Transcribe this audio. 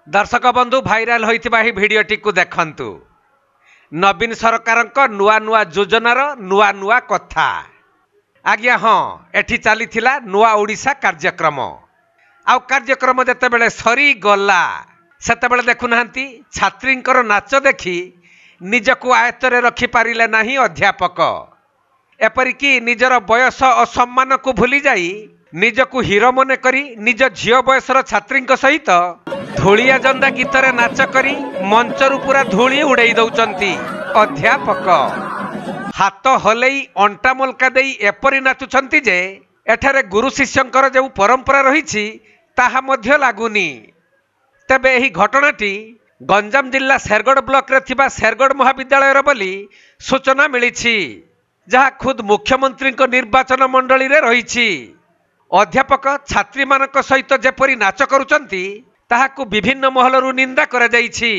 दर्शक बंधु भाइराल होइतिबा ही भिडियोटी को देखंतु। नवीन सरकार नुआ नुआ योजनार नुआ नुआ कथा। आज्ञा हाँ एठी चलीथिला नुआ ओडिशा कार्यक्रम। आउ कार्यक्रम जेतेबेले सरी गला सेतेबेले देखुनाहांती छात्रींकर नाच देखी निजको आयत्तरे रखि पारिले नाही अध्यापक। एपरिकी निजर बयस और सम्मान को भूली जाई निजको हीरो मने करी निज झियो बयसर छात्री सहित धूलिया जंदा गीतरे नाच करी मंचरु पूरा धूली उड़ाई दौचंती अध्यापक। हाथ हलई अंटा मलका देई एपरी नाचुछंती जे एठारे गुरु शिष्यंकर जो परंपरा रही ताहा मध्य लागुनी। तेबे एही घटनाटी गंजाम जिला शेरगढ़ ब्लॉक रे थिबा शेरगढ़ महाविद्यालय बोली सूचना मिली, जहाँ खुद मुख्यमंत्री निर्वाचन मंडली रे रही। अध्यापक छात्री मानक सहित जेपरी नाच करुचंती ताहाकु विभिन्न महलरू निंदा करा जाइछि।